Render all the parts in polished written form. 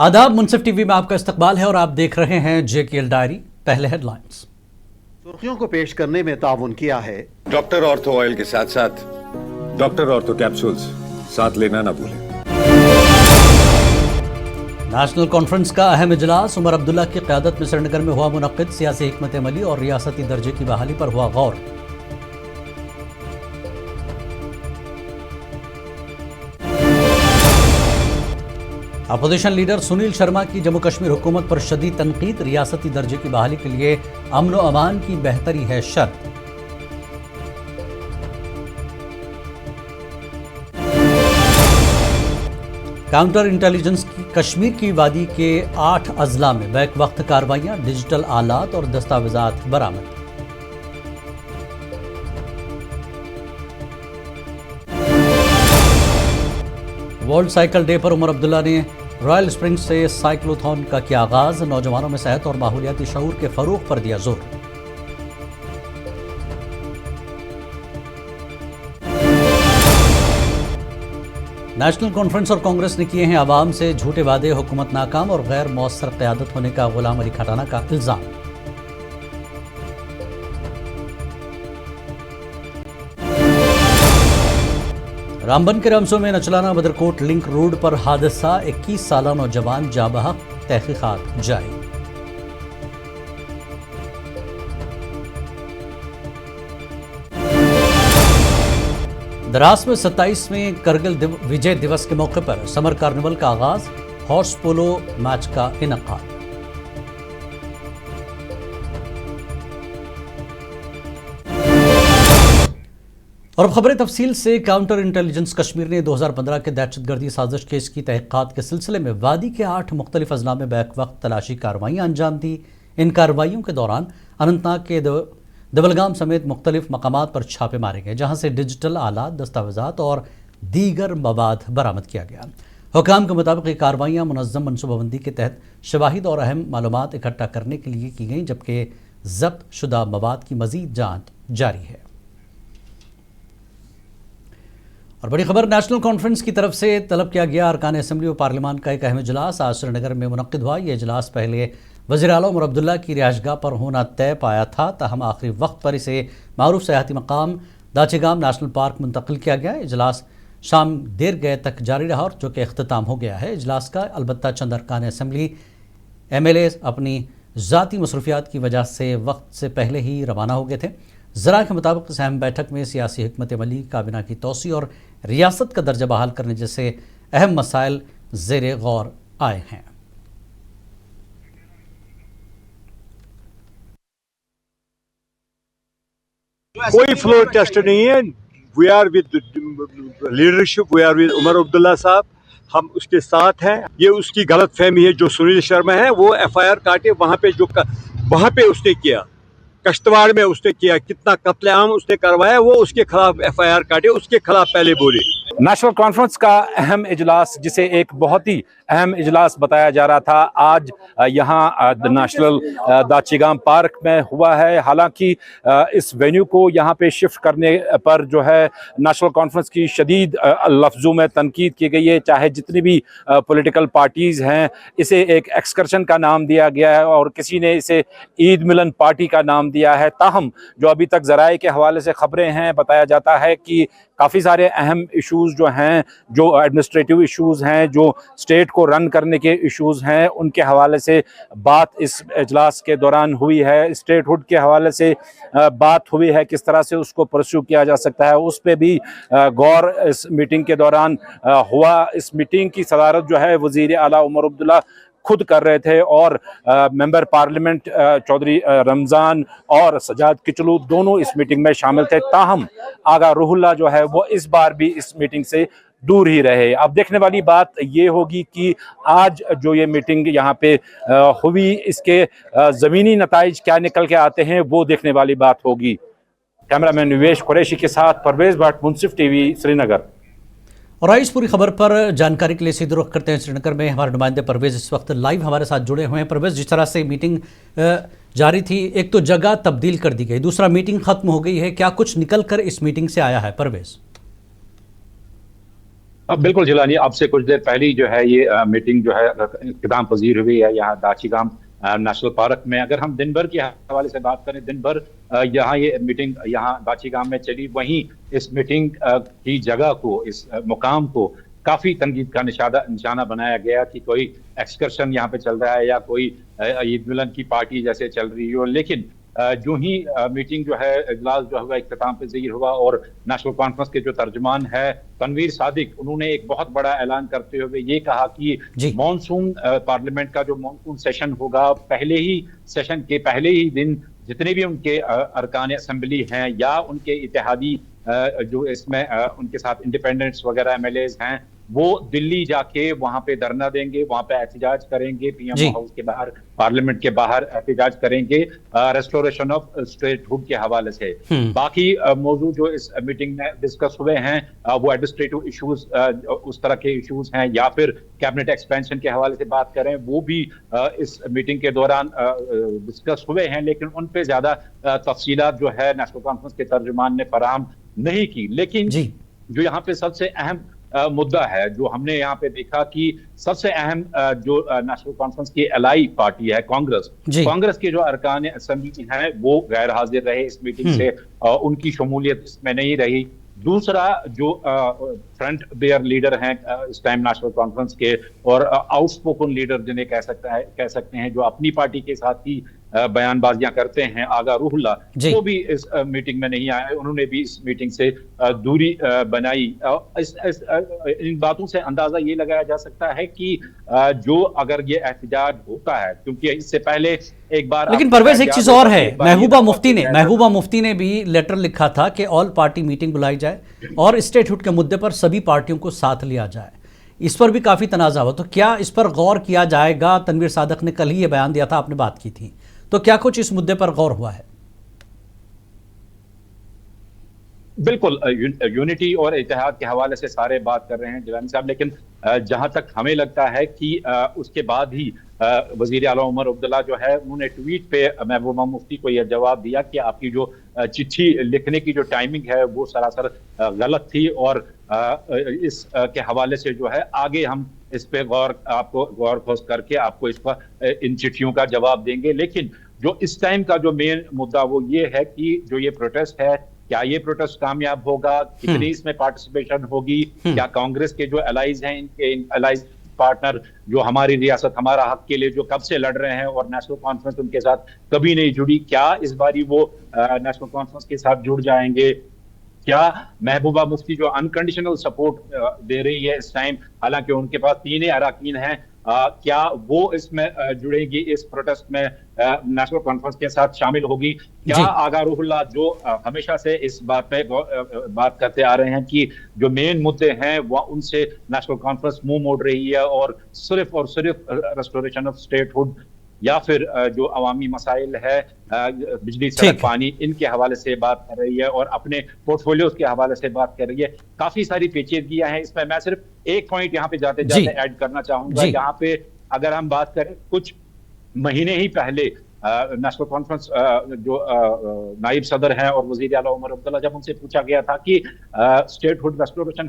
आदाब, मुंसिफ टीवी में आपका इस्तकबाल है और आप देख रहे हैं JKL डायरी। पहले हेडलाइंस। सुर्खियों को पेश करने में ताउन किया है डॉक्टर ऑर्थो ऑयल के साथ साथ डॉक्टर ऑर्थो कैप्सूल्स साथ लेना ना भूलें। नेशनल कॉन्फ्रेंस का अहम इजलास उमर अब्दुल्ला की क़यादत में श्रीनगर में हुआ मुनक्किद। सियासी हिकमत अमली और रियासती दर्जे की बहाली पर हुआ गौर। अपोजिशन लीडर सुनील शर्मा की जम्मू कश्मीर हुकूमत पर शदीद तनकीद। रियासती दर्जे की बहाली के लिए अमन व अमान की बेहतरी है शर्त। काउंटर इंटेलिजेंस की कश्मीर की वादी के 8 अजला में बैक वक्त कार्रवाइयां, डिजिटल आलात और दस्तावेजात बरामद। वर्ल्ड साइकिल डे पर उमर अब्दुल्ला ने रॉयल स्प्रिंग्स से साइक्लोथॉन का किया आगाज। नौजवानों में सेहत और माहौलियाती शऊर के फरोग पर दिया जोर। नेशनल कॉन्फ्रेंस और कांग्रेस ने किए हैं आवाम से झूठे वादे, हुकूमत नाकाम और गैर मौसर क़यादत होने का गुलाम अली खटाना का इल्जाम। रामबन के रमसों में नचलाना बदरकोट लिंक रोड पर हादसा, 21 साला नौजवान जाँ बहक, तहकीकात जारी। द्रास में 27वें करगिल विजय दिवस के मौके पर समर कार्निवल का आगाज, हॉर्स पोलो मैच का इनकाद। और अब खबरें तफसील से। काउंटर इंटेलिजेंस कश्मीर ने 2015 के दहशतगर्दी साजिश केस की तहकीकात के सिलसिले में वादी के 8 मुख्तलिफ अजला में बैक वक्त तलाशी कार्रवाइयाँ अंजाम दी। इन कार्रवाइयों के दौरान अनंतनाग के दबलगाम समेत मुख्तलिफ मकामात पर छापे मारे गए, जहाँ से डिजिटल आलात, दस्तावेजात और दीगर मवाद बरामद किया गया। हुकाम के मुताबिक ये कार्रवाइयाँ मुनज़्ज़म मनसूबाबंदी के तहत शवाहिद और अहम मालूमात इकट्ठा करने के लिए की गईं, जबकि जब्त शुदा मवाद की मज़ीद जाँच जारी है। और बड़ी खबर, नेशनल कॉन्फ्रेंस की तरफ से तलब किया गया अरकान असम्बली व पार्लियामान का एक अहम इजलास आज श्रीनगर में मुनक्किद हुआ। यह इजलास पहले वज़ीर आला उमर अब्दुल्ला की रिहाइशगाह पर होना तय पाया था, ताहम आखिरी वक्त पर इसे मारूफ सयाहती मकाम दाचेगाम नेशनल पार्क मुंतकिल किया गया। इजलास शाम देर गए तक जारी रहा और जो कि अख्ताम हो गया है इजलास का। अलबत्ता चंद अरकान असम्बली MLA अपनी ज़ाती मसरूफियात की वजह से वक्त से पहले ही रवाना हो गए थे। ज़रा के मुताबिक इस अहम बैठक में सियासी हिकमत अमली, काबीना की तोसी और रियासत का दर्जा बहाल करने जैसे अहम मसाइल ज़ेरे गौर आए हैं। कोई फ्लोर टेस्ट नहीं है। We are with leadership, we are with Omar Abdullah sahab, हम उसके साथ हैं। ये उसकी गलत फहमी है जो सुनील शर्मा है, वो FIR काटे वहाँ पे उसने किया, कश्तवाड़ में उसने किया, कितना कत्लेआम उसने करवाया, वो उसके खिलाफ FIR काटे, उसके खिलाफ पहले बोले। नेशनल कॉन्फ्रेंस का अहम इजलास, जिसे एक बहुत ही अहम इजलास बताया जा रहा था, आज यहाँ नेशनल दाचेगाम पार्क में हुआ है। हालांकि इस वेन्यू को यहाँ पे शिफ्ट करने पर जो है नेशनल कॉन्फ्रेंस की शदीद लफ्ज़ों में तनकीद की गई है। चाहे जितनी भी पॉलिटिकल पार्टीज़ हैं, इसे एक एक्सकर्शन का नाम दिया गया है और किसी ने इसे ईद मिलन पार्टी का नाम दिया है। ताहम जो अभी तक ज़राए के हवाले से खबरें हैं, बताया जाता है कि काफ़ी सारे अहम इश्यूज़ जो हैं, जो एडमिनिस्ट्रेटिव इश्यूज़ हैं, जो स्टेट को रन करने के इश्यूज़ हैं, उनके हवाले से बात इस इजलास के दौरान हुई है। स्टेटहुड के हवाले से बात हुई है, किस तरह से उसको परस्यू किया जा सकता है, उस पर भी गौर इस मीटिंग के दौरान हुआ। इस मीटिंग की सदारत जो है वज़ीर आला उमर अब्दुल्ला खुद कर रहे थे और मेंबर पार्लियामेंट चौधरी रमज़ान और सजाद किचलू दोनों इस मीटिंग में शामिल थे। ताहम आगा रूहुल्ला जो है वो इस बार भी इस मीटिंग से दूर ही रहे। अब देखने वाली बात ये होगी कि आज जो ये मीटिंग यहाँ पे हुई, इसके ज़मीनी नताइज क्या निकल के आते हैं, वो देखने वाली बात होगी। कैमरामैन निवेश कुरैशी के साथ परवेज़ भट्ट, मुंसिफ टीवी, श्रीनगर। और इस पूरी खबर पर जानकारी के लिए सीधे रुख करते हैं श्रीनगर में। हमारे नुमाइंदे परवेज़ इस वक्त लाइव हमारे साथ जुड़े हुए हैं। परवेज़, जिस तरह से मीटिंग जारी थी, एक तो जगह तब्दील कर दी गई, दूसरा मीटिंग ख़त्म हो गई है, क्या कुछ निकल कर इस मीटिंग से आया है परवेज़? अब बिल्कुल जिलानी, अब से कुछ देर पहले ही जो है ये मीटिंग जो है इख्तिताम पजीर हुई है यहाँ दाचीगाम नेशनल पार्क में। अगर हम दिन भर के हवाले से बात करें, दिन भर यहाँ ये मीटिंग यहाँ दाचीगाम में चली। वहीं इस मीटिंग की जगह को, इस मुकाम को काफी तनकीद का निशाना बनाया गया कि कोई एक्सकर्शन यहाँ पे चल रहा है या कोई ईद मिलन की पार्टी जैसे चल रही हो। लेकिन जो ही मीटिंग जो है, इजलास जो हुआ इख्तिताम पजीर हुआ और नेशनल कॉन्फ्रेंस के जो तर्जमान है तनवीर सादिक, उन्होंने एक बहुत बड़ा ऐलान करते हुए ये कहा कि मॉनसून पार्लियामेंट का जो मॉनसून सेशन होगा, पहले ही सेशन के पहले ही दिन जितने भी उनके अरकान असेंबली हैं या उनके इत्तेहादी जो इसमें उनके साथ इंडिपेंडेंट्स वगैरह एमएलएज हैं, वो दिल्ली जाके वहां पे धरना देंगे, वहां पे एहतजाज करेंगे, पीएम हाउस के बाहर, पार्लियामेंट के बाहर एहतजाज करेंगे रेस्टोरेशन ऑफ स्टेटहुड के हवाले से। बाकी मौजूद जो इस मीटिंग में डिस्कस हुए हैं वो एडमिनिस्ट्रेटिव इश्यूज, उस तरह के इश्यूज हैं, या फिर कैबिनेट एक्सपेंशन के हवाले से बात करें, वो भी इस मीटिंग के दौरान डिस्कस हुए हैं। लेकिन उन पे ज्यादा तफसीलात जो है नेशनल कॉन्फ्रेंस के तर्जुमान ने फराहम नहीं की। लेकिन जो यहाँ पे सबसे अहम मुद्दा है, जो हमने यहाँ पे देखा कि सबसे अहम जो नेशनल कॉन्फ्रेंस की एलाई पार्टी है कांग्रेस के जो अरकान असेंबली हैं वो गैर हाजिर रहे इस मीटिंग से, उनकी शमूलियत इसमें नहीं रही। दूसरा जो फ्रंट बेयर लीडर हैं इस टाइम नेशनल कॉन्फ्रेंस के और आउटस्पोकन लीडर जिन्हें कह सकते हैं, जो अपनी पार्टी के साथ ही बयानबाजियां करते हैं, आगा रूहुल्ला, वो भी इस मीटिंग में नहीं आए। उन्होंने भी इस मीटिंग से दूरी बनाई। इन बातों से अंदाजा ये लगाया जा सकता है कि जो अगर ये एहतजाज होता है, क्योंकि इससे पहले एक बार, लेकिन परवेज एक चीज और है, महबूबा मुफ्ती ने भी लेटर लिखा था कि ऑल पार्टी मीटिंग बुलाई जाए और स्टेटहुड के मुद्दे पर सभी पार्टियों को साथ लिया जाए। इस पर भी काफी तनाजा हुआ, तो क्या इस पर गौर किया जाएगा? तनवीर सादिक ने कल ही ये बयान दिया था, आपने बात की थी, तो क्या कुछ इस मुद्दे पर गौर हुआ है? बिल्कुल, यूनिटी और इत्तेहाद के हवाले से सारे बात कर रहे हैं जिलानी साहब, लेकिन जहां तक हमें लगता है कि उसके बाद ही वजीर आला उमर अब्दुल्ला जो है, उन्होंने ट्वीट पे महबूबा मुफ्ती को यह जवाब दिया कि आपकी जो चिट्ठी लिखने की जो टाइमिंग है वो सरासर गलत थी और इस के हवाले से जो है आगे हम इस पे गौर खोज करके आपको इस पर इन चिट्ठियों का जवाब देंगे। लेकिन जो इस टाइम का जो मेन मुद्दा वो ये है कि जो ये प्रोटेस्ट है, क्या ये प्रोटेस्ट कामयाब होगा, कितनी इसमें पार्टिसिपेशन होगी, क्या कांग्रेस के जो एलाइज हैं, इनके एलाइज पार्टनर जो हमारी रियासत हमारा हक के लिए जो कब से लड़ रहे हैं और नेशनल कॉन्फ्रेंस उनके साथ कभी नहीं जुड़ी, क्या इस बारी वो नेशनल कॉन्फ्रेंस के साथ जुड़ जाएंगे? क्या महबूबा मुफ्ती जो अनकंडीशनल सपोर्ट दे रही है इस टाइम, हालांकि उनके पास 3 अराकीन हैं, क्या वो इसमें जुड़ेगी, इस प्रोटेस्ट में नेशनल कॉन्फ्रेंस के साथ शामिल होगी? क्या आगा रूहुल्ला जो हमेशा से इस बात पे बात करते आ रहे हैं कि जो मेन मुद्दे हैं वह उनसे नेशनल कॉन्फ्रेंस मुंह मोड़ रही है और सिर्फ रेस्टोरेशन ऑफ स्टेटहुड या फिर जो अवामी मसाइल है, बिजली, सड़क, पानी, इनके हवाले से बात कर रही है और अपने पोर्टफोलियोज के हवाले से बात कर रही है। काफी सारी पेचीदगियां हैं इसमें। मैं सिर्फ एक पॉइंट यहाँ पे जाते जाते ऐड करना चाहूंगा। यहाँ पे अगर हम बात करें, कुछ महीने ही पहले नेशनल कॉन्फ्रेंस जो नाइब सदर हैं और वजीर आला उमर अब्दुल्ला, जब उनसे पूछा गया था कि स्टेटहुड रेस्टोरेशन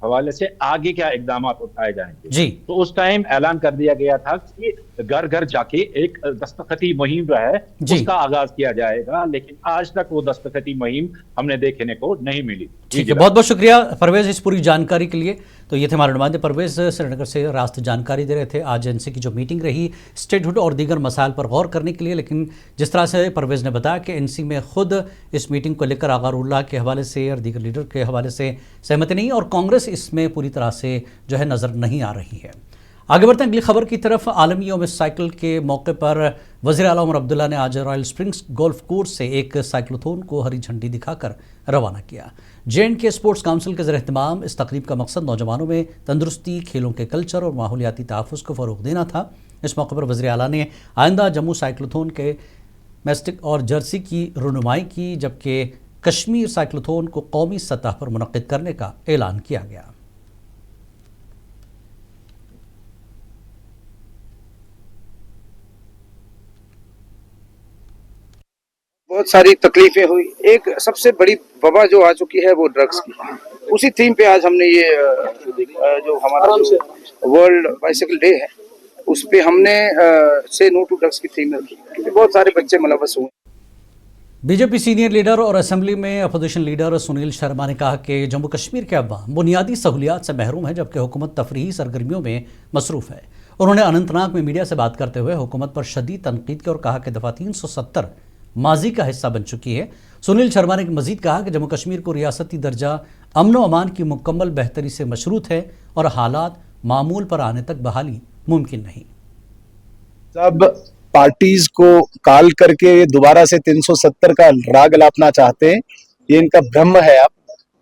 हवाले से आगे क्या इकदाम उठाए जाएंगे, तो उस टाइम ऐलान कर दिया गया था कि घर घर जाके एक दस्तखती मुहिम जो है उसका आगाज किया जाएगा। लेकिन आज तक वो दस्तखती मुहिम हमने देखने को नहीं मिली। ठीक है, बहुत बहुत शुक्रिया परवेज इस पूरी जानकारी के लिए। तो ये थे हमारे नुमाइंदे परवेज, श्रीनगर से रास्त जानकारी दे रहे थे। आज एनसी की जो मीटिंग रही स्टेटहुड और दीगर मसाइल पर गौर करने के लिए, लेकिन जिस तरह से परवेज ने बताया कि एनसी में खुद इस मीटिंग को लेकर आगा रूहुल्ला के हवाले से और दीगर लीडर के हवाले से सहमति नहीं और कांग्रेस इसमें पूरी तरह से जो है नज़र नहीं आ रही है। आगे बढ़ते हैं अगली खबर की तरफ। आलमी यौम साइकिल के मौके पर वज़ीर आला उमर अब्दुल्ला ने आज रॉयल स्प्रिंग्स गोल्फ कोर्स से एक साइक्लोथॉन को हरी झंडी दिखाकर रवाना किया। JNK स्पोर्ट्स काउंसिल के ज़ेर-ए-एहतमाम इस तकरीब का मकसद नौजवानों में तंदुरुस्ती, खेलों के कल्चर और माहौलियाती तहफ़्फ़ुज़ को फ़रोग़ देना था। इस मौके पर वज़ीर आला ने आइंदा जम्मू साइक्लोथॉन के मैस्टिक और जर्सी की रुनुमाई की, जबकि कश्मीर साइक्लोथॉन को कौमी सतह पर मुनक़्क़िद करने का ऐलान किया गया। बहुत सारी तकलीफें हुई। एक सबसे बड़ी वबा जो आ चुकी है वो ड्रग्स की। उसी थीम पे आज हमने ये जो हमारा जो वर्ल्ड बाइसाइकिल डे है उस पे हमने से नो टू ड्रग्स की थीम रखी, क्योंकि बहुत सारे बच्चे मुलव्वस हुए। बीजेपी सीनियर लीडर और असेंबली में अपोजिशन लीडर सुनील शर्मा ने कहा कि जम्मू कश्मीर के अवाम बुनियादी सहूलियात से महरूम है, जबकि हुकूमत तफरीही सरगर्मियों में मसरूफ़ है। उन्होंने अनंतनाग में मीडिया से बात करते हुए हुकूमत पर शदीद तनकीद की और कहा कि दफ़ा 370 माजी का हिस्सा बन चुकी है। सुनील शर्मा ने मजीद कहा कि जम्मू कश्मीर को रियासती दर्जा अमन व अमान की मुकम्मल बेहतरी से मशरूत है और हालात मामूल पर आने तक बहाली मुमकिन नहीं। सब पार्टीज को काल करके दोबारा से 370 का राग लापना चाहते हैं, ये इनका भ्रम है।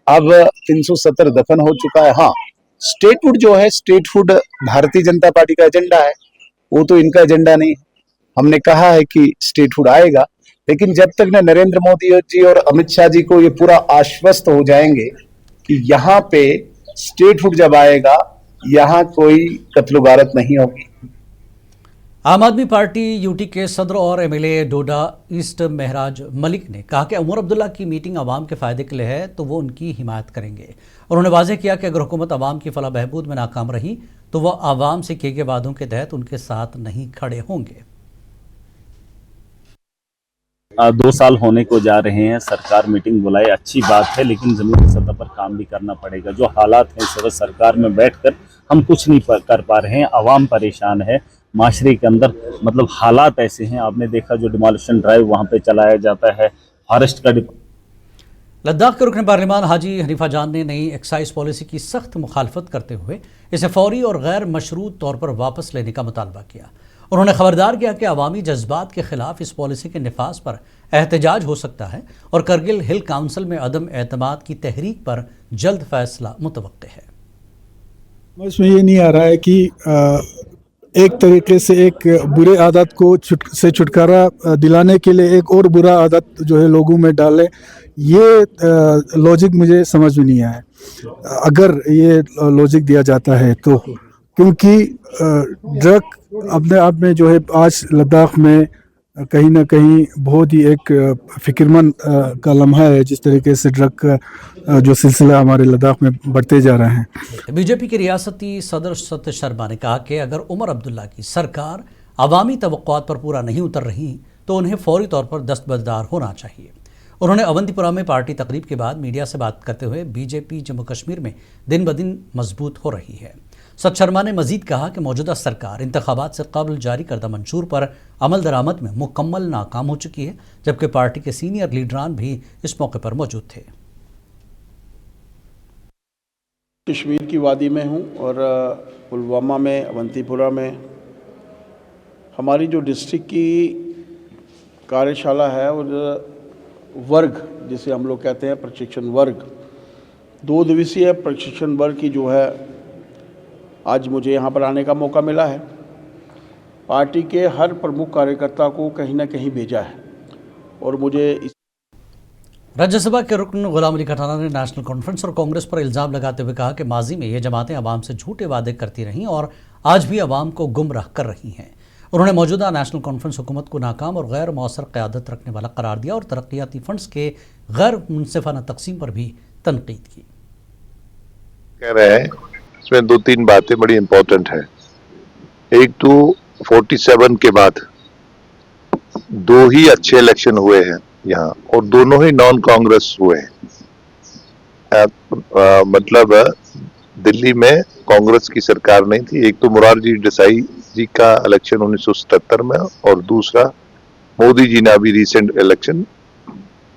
अब 370 दफन हो चुका है। हाँ, स्टेटहुड जो है, स्टेटहुड भारतीय जनता पार्टी का एजेंडा है, वो तो इनका एजेंडा नहीं है। हमने कहा है कि स्टेटहुड आएगा, लेकिन जब तक न नरेंद्र मोदी जी और अमित शाह जी को ये पूरा आश्वस्त हो जाएंगे कि यहाँ पे स्टेटहुड जब आएगा यहाँ कोई कत्ल गारत नहीं होगी। आम आदमी पार्टी यूटी के सदर और एमएलए डोडा ईस्ट महराज मलिक ने कहा कि उमर अब्दुल्ला की मीटिंग आवाम के फ़ायदे के लिए है तो वो उनकी हिमायत करेंगे। उन्होंने वाज़ेह किया कि अगर हुकूमत आवाम की फलाह बहबूद में नाकाम रही तो वह आवाम से किए गए वादों के तहत उनके साथ नहीं खड़े होंगे। 2 साल होने को जा रहे हैं, सरकार मीटिंग बुलाए, अच्छी बात है, लेकिन ज़मीनी सतह पर काम भी करना पड़ेगा। जो हालात हैं इस वक्त सरकार में बैठकर हम कुछ नहीं कर पा रहे हैं, आवाम परेशान है, माशरे के अंदर मतलब हालात ऐसे हैं। आपने देखा जो डिमोलिशन ड्राइव वहाँ पे चलाया जाता है, फॉरेस्ट का लद्दाख के रुकन पार्लिमान हाजी हनीफा जान ने नई एक्साइज पॉलिसी की सख्त मुखालफत करते हुए इसे फौरी और गैर मशरूत तौर पर वापस लेने का मुतालबा किया। उन्होंने खबरदार किया कि अवामी जज्बात के खिलाफ इस पॉलिसी के निफाज पर एहतजाज हो सकता है और करगिल हिल काउंसिल में अदम एतमाद की तहरीक पर जल्द फैसला मुतवक्के है। इसमें ये नहीं आ रहा है कि एक तरीके से एक बुरे आदत को छुटकारा दिलाने के लिए एक और बुरा आदत जो है लोगों में डाले, ये लॉजिक मुझे समझ में नहीं आया। अगर ये लॉजिक दिया जाता है तो, क्योंकि ड्रग अपने आप में जो है आज लद्दाख में कहीं ना कहीं बहुत ही एक फिक्रमंद का लम्हा है, जिस तरीके से ड्रग का जो सिलसिला हमारे लद्दाख में बढ़ते जा रहे हैं। बीजेपी के रियासती सदर सत्य शर्मा ने कहा कि अगर उमर अब्दुल्ला की सरकार अवामी तवक्कुआत पर पूरा नहीं उतर रही तो उन्हें फौरी तौर पर दस्तबरदार होना चाहिए। उन्होंने अवंतीपुरा में पार्टी तकरीब के बाद मीडिया से बात करते हुए बीजेपी जम्मू कश्मीर में दिन ब दिन मजबूत हो रही है। सत शर्मा ने मजीद कहा कि मौजूदा सरकार इंतखाबात से कबल जारी करदा मंशूर पर अमल दरामद में मुकम्मल नाकाम हो चुकी है, जबकि पार्टी के सीनियर लीडरान भी इस मौके पर मौजूद थे। कश्मीर की वादी में हूँ और पुलवामा में, अवंतीपुरा में हमारी जो डिस्ट्रिक्ट की कार्यशाला है और वर्ग जिसे हम लोग कहते हैं प्रशिक्षण वर्ग, 2 दिवसीय प्रशिक्षण वर्ग की जो है आज मुझे यहाँ पर आने का मौका मिला है। पार्टी के हर प्रमुख कार्यकर्ता को कहीं ना कहीं भेजा है और मुझे राज्यसभा के रुकन गुलाम अली खटाना ने नेशनल कॉन्फ्रेंस और कांग्रेस पर इल्ज़ाम लगाते हुए कहा कि माजी में ये जमातें अवाम से झूठे वादे करती रहीं और आज भी अवाम को गुमराह कर रही हैं। उन्होंने मौजूदा नेशनल कॉन्फ्रेंस हुकूमत को नाकाम और गैर मौसर क़यादत रखने वाला करार दिया और तरक्याती फंड्स के गैर मुनसिफाना तकसीम पर भी तनकीद की। कह रहे हैं इसमें 2-3 बातें बड़ी इंपॉर्टेंट है। एक तो 47 के बाद 2 ही अच्छे इलेक्शन हुए हैं यहाँ और दोनों ही नॉन कांग्रेस हुए हैं। मतलब दिल्ली में कांग्रेस की सरकार नहीं थी। एक तो मोरारजी देसाई जी का इलेक्शन 1977 में और दूसरा मोदी जी ने अभी रिसेंट इलेक्शन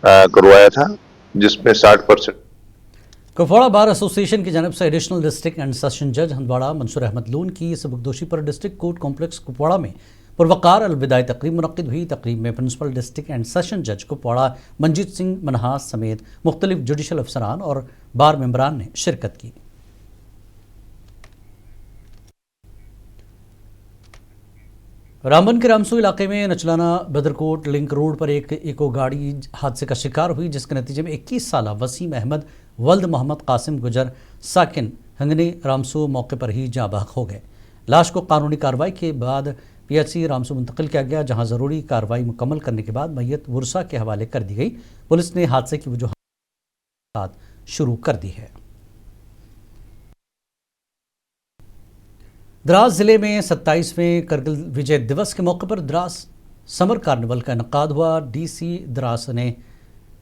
करवाया था जिसमें 60%। कुपवाड़ा बार एसोसिएशन की जानिब से एडिशनल डिस्ट्रिक्ट एंड सेशन जज हंदवाड़ा मंसूर अहमद लून की सबकदोशी पर डिस्ट्रिक्ट कोर्ट कॉम्प्लेक्स कुपवाड़ा में पुरवकार अलविदाई तकरीब मुनक्किद हुई। तकरीब में प्रिंसिपल डिस्ट्रिक्ट एंड सेशन जज कुपवाड़ा मंजीत सिंह मनहास समेत मुख्तलिफ जुडिशल अफसरान और बार मेंबरान ने शिरकत की। रामबन के रामसू इलाके में नचलाना बदरकोट लिंक रोड पर एक इको गाड़ी हादसे का शिकार हुई, जिसके नतीजे में 21 साल वसीम अहमद वल्द मोहम्मद कासिम गुजर साकिन हंगनी रामसू मौके पर ही जाँ बहक हो गए। लाश को कानूनी कार्रवाई के बाद पीएचसी रामसू मुंतकिल किया गया, जहां ज़रूरी कार्रवाई मुकम्मल करने के बाद मैयत वुरसा के हवाले कर दी गई। पुलिस ने हादसे की वजूहात शुरू कर दी है। द्रास जिले में 27वें करगिल विजय दिवस के मौके पर द्रास समर कार्निवल का इनकाद हुआ। डीसी द्रास ने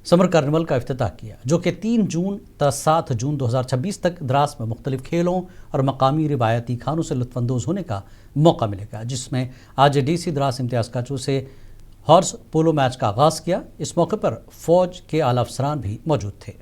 समर कार्निवल का इफ्तिताह किया, जो कि 3 जून तक 7 जून 2026 तक द्रास में मुख्तलिफ खेलों और मकामी रिवायती खानों से लुत्फानंदोज होने का मौका मिलेगा, जिसमें आज डीसी द्रास इम्तियाज काचू से हॉर्स पोलो मैच का आगाज़ किया। इस मौके पर फौज के आला अफसरान भी मौजूद थे।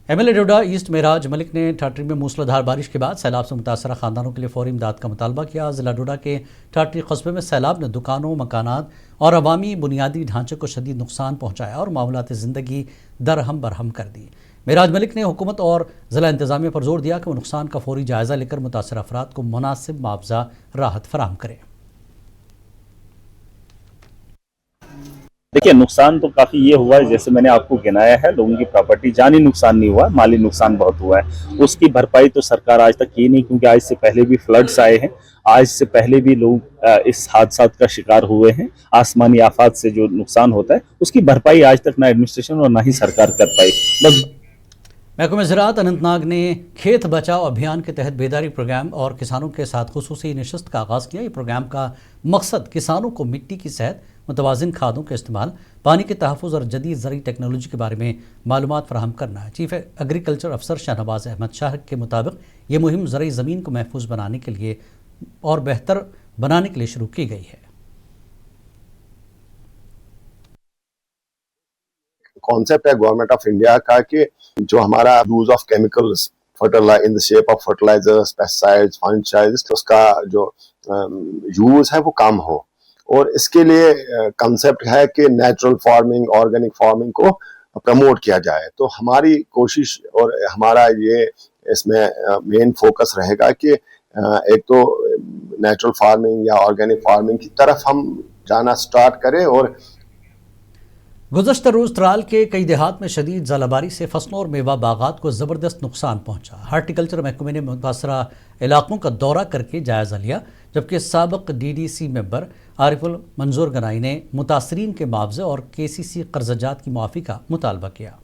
एमएलए डोडा ईस्ट मेराज मलिक ने ठाटरी में मूसलाधार बारिश के बाद सैलाब से मुतासरा खानदानों के लिए फौरी इमदाद का मुतालबा किया। जिला डोडा के ठाटरी कस्बे में सैलाब ने दुकानों, मकानात और अवामी बुनियादी ढांचे को शदीद नुकसान पहुंचाया और मामलात ज़िंदगी दरहम बरहम कर दी। मेराज मलिक ने हुकूमत और ज़िला इंतज़ामिया पर जोर दिया कि वो नुकसान का फौरी जायज़ा लेकर मुतासरा अफराद को मुनासिब मुआवजा राहत फराहम करें। देखिए, नुकसान तो काफी ये हुआ है, जैसे मैंने आपको गिनाया है, लोगों की प्रॉपर्टी जानी नुकसान नहीं हुआ, माली नुकसान बहुत हुआ है। उसकी भरपाई तो सरकार आज तक की नहीं, क्योंकि आज से पहले भी फ्लड्स आए हैं, आज से पहले भी लोग इस हादसात का शिकार हुए हैं। आसमानी आफात से जो नुकसान होता है उसकी भरपाई आज तक ना एडमिनिस्ट्रेशन और ना ही सरकार कर पाई। बस महकमा ज़राअत अनंतनाग ने खेत बचाओ अभियान के तहत बेदारी प्रोग्राम और किसानों के साथ खुसूसी नशस्त का आगाज़ किया। ये प्रोग्राम का मकसद किसानों को मिट्टी की सेहत, मुतवाज़िन खादों के इस्तेमाल, पानी के तहफ़्फ़ुज़ और जदीद ज़रई टेक्नोलॉजी के बारे में मालूमात फराहम करना है। चीफ एग्रीकल्चर अफसर शहनवाज़ अहमद शाह के मुताबिक ये मुहिम ज़रई ज़मीन को महफूज बनाने के लिए और बेहतर बनाने के लिए शुरू की गई है। कॉन्सेप्ट है गवर्नमेंट ऑफ इंडिया का कि जो हमारा use of chemicals fertiliser in the shape of fertilisers, pesticides, fungicides, उसका जो यूज है वो कम हो, और इसके लिए कंसेप्ट है कि नेचुरल फार्मिंग, ऑर्गेनिक फार्मिंग को प्रमोट किया जाए। तो हमारी कोशिश और हमारा ये इसमें मेन फोकस रहेगा कि एक तो नेचुरल फार्मिंग या ऑर्गेनिक फार्मिंग की तरफ हम जाना स्टार्ट करें। और गुज़श्ता रोज़ त्राल के कई देहात में शदीद ज़ालाबारी से फसलों और मेवा बागात को ज़बरदस्त नुकसान पहुंचा। हार्टिकल्चर महकमे ने मुतासरा इलाकों का दौरा करके जायज़ा लिया, जबकि साबिक़ डीडीसी मेंबर आरिफुल मंजूर गनाई ने मुतासरीन के मुआवजे और केसीसी कर्ज़जात की मुआफ़ी का मुतालबा किया।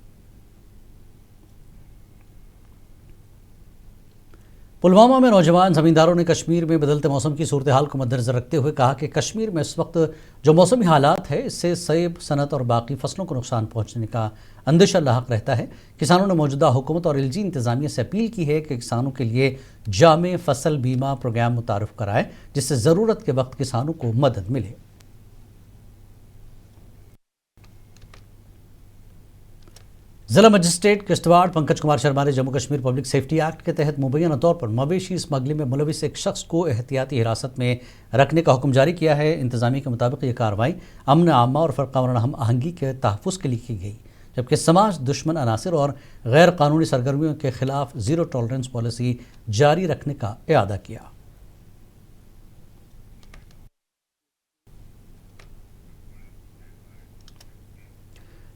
पुलवामा में नौजवान ज़मींदारों ने कश्मीर में बदलते मौसम की सूरत हाल को मद्देनज़र रखते हुए कहा कि कश्मीर में इस वक्त जो मौसमी हालात है, इससे सेब, सनत और बाकी फसलों को नुकसान पहुंचने का अंदेशा लाहक रहता है। किसानों ने मौजूदा हुकूमत और एलजी इंतज़ामिया से अपील की है कि किसानों के लिए जामे फसल बीमा प्रोग्राम मुतारफ़ कराए, जिससे ज़रूरत के वक्त किसानों को मदद मिले। जिला मजिस्ट्रेट किश्तवाड़ पंकज कुमार शर्मा ने Jammu Kashmir public safety act के तहत मुबैना तौर पर मवेशी स्मगलिंग में मुलविस एक शख्स को एहतियाती हिरासत में रखने का हुक्म जारी किया है। इंतजामिया के मुताबिक ये कार्रवाई अमन आमा और फ़र्क़ा वाराना हम आहंगी के तहफ़्फ़ुज़ के लिए की गई, जबकि समाज दुश्मन अनासर और गैर कानूनी सरगर्मियों के खिलाफ ज़ीरो टॉलरेंस पॉलिसी जारी रखने का इरादा किया।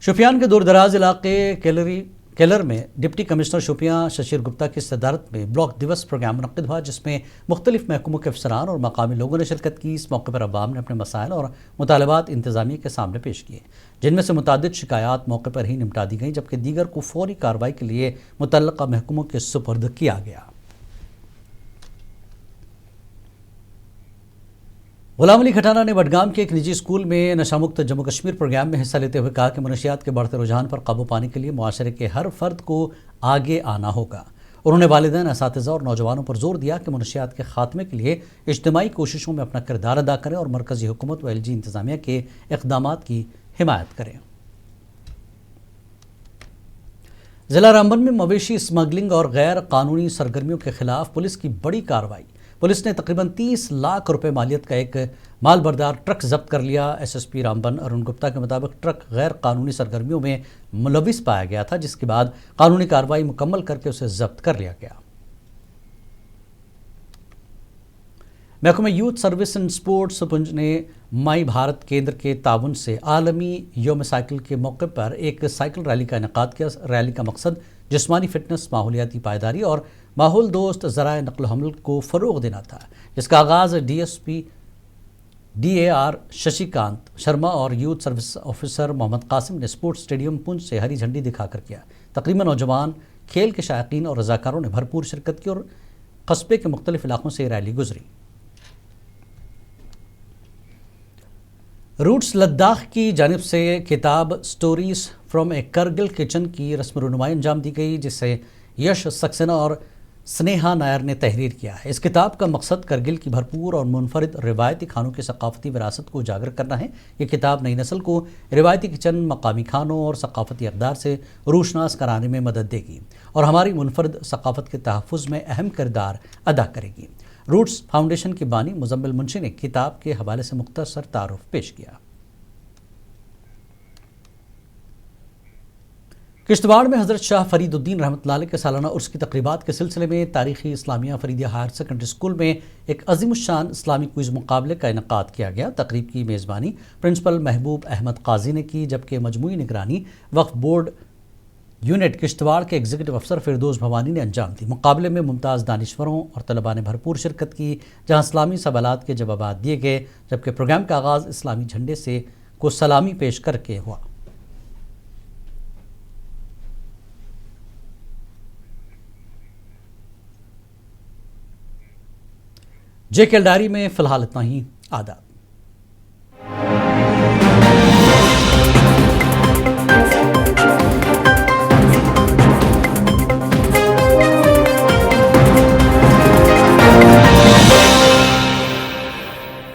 शोपियान के दूर दराज इलाके केलर में डिप्टी कमिश्नर शोपियां शशीर गुप्ता की सदारत में ब्लॉक दिवस प्रोग्राम मुनक़्क़िद हुआ, जिसमें मुख्तलिफ महकमों के अफसरान और मकामी लोगों ने शिरकत की। इस मौके पर अवाम ने अपने मसाइल और मुतालबात इंतज़ामिया के सामने पेश किए, जिनमें से मुतादिद शिकायत मौके पर ही निपटा दी गई, जबकि दीगर को फौरी कार्रवाई के लिए मुतल्लक़ा महकमों के सुपुर्द किया गया। गुलाम अली खटाना ने बडगाम के एक निजी स्कूल में नशामुक्त जम्मू कश्मीर प्रोग्राम में हिस्सा लेते हुए कहा कि मनशियात के बढ़ते रुझान पर काबू पाने के लिए मुआशरे के हर फर्द को आगे आना होगा। उन्होंने वालिदैन, असातिज़ा और नौजवानों पर जोर दिया कि मनशियात के खात्मे के लिए इज्तिमाई कोशिशों में अपना किरदार अदा करें और मरकज़ी हुकूमत व एलजी इंतज़ामिया के इक़दामात की हिमायत करें। ज़िला रामबन में मवेशी स्मगलिंग और गैर कानूनी सरगर्मियों के खिलाफ पुलिस की बड़ी कार्रवाई। पुलिस ने तकरीबन 30 लाख रुपए मालियत का एक मालबरदार ट्रक जब्त कर लिया। एसएसपी रामबन अरुण गुप्ता के मुताबिक ट्रक गैर कानूनी सरगर्मियों में मुलविस पाया गया था, जिसके बाद कानूनी कार्रवाई मुकम्मल करके उसे जब्त कर लिया गया। महकमा यूथ सर्विस एंड स्पोर्ट्स पुंज ने माई भारत केंद्र के ताउन से आलमी यौम साइकिल के मौके पर एक साइकिल रैली का इनेकाद किया। रैली का मकसद जिस्मानी फिटनेस, माहौलियाती पायदारी और माहौल दोस्त ज़राए नक़्ल हमल को फ़रोग़ देना था, जिसका आगाज़ डीएसपी DAR शशिकांत शर्मा और youth service officer Mohammad Qasim ने स्पोर्ट्स स्टेडियम पुंछ से हरी झंडी दिखाकर किया। तकरीबन नौजवान, खेल के शायकीन और रज़ाकारों ने भरपूर शिरकत की और कस्बे के मुख्तलिफ इलाकों से रैली गुजरी। रूट्स लद्दाख की जानिब से किताब stories from A Kargil kitchen की रस्म रुनुमाई अंजाम दी गई, जिसे यश सक्सेना और स्नेहा नायर ने तहरीर किया है। इस किताब का मकसद करगिल की भरपूर और मुनफरिद रिवायती खानों की सकाफती विरासत को उजागर करना है। ये किताब नई नस्ल को रिवायती किचन, मकामी खानों और सकाफती अक़दार से रोशनास कराने में मदद देगी और हमारी मुनफरिद सकाफत के तहफ़्फ़ुज़ में अहम किरदार अदा करेगी। रूट्स फाउंडेशन के बानी मुज़म्मिल मुंशी ने किताब के हवाले से मुख्तसर तारुफ पेश किया। किश्तवाड़ में हज़रत शाह फरीदुद्दीन रहमतुल्लाह अलैह के सालाना उर्स की तकरीबात के सिलसिले में तारीख़ी Islamia Faridia higher secondary school में एक अज़ीमुश्शान इस्लामी क्विज़ मुकाबले का इनेकाद किया गया। तकरीब की मेज़बानी प्रिंसिपल महबूब अहमद काजी ने की, जबकि मजमूई निगरानी वक्फ बोर्ड यूनिट किश्तवाड़ के एग्जीक्यूटिव अफसर फिरदौस भवानी ने अंजाम दी। मुकाबले में मुमताज़ दानिश्वरों और तलबा ने भरपूर शिरकत की, जहाँ इस्लामी सवालात के जवाबात दिए गए, जबकि प्रोग्राम का आगाज़ इस्लामी झंडे से को सलामी पेश करके हुआ। JKL डायरी में फ़िलहाल इतना ही। आदाब।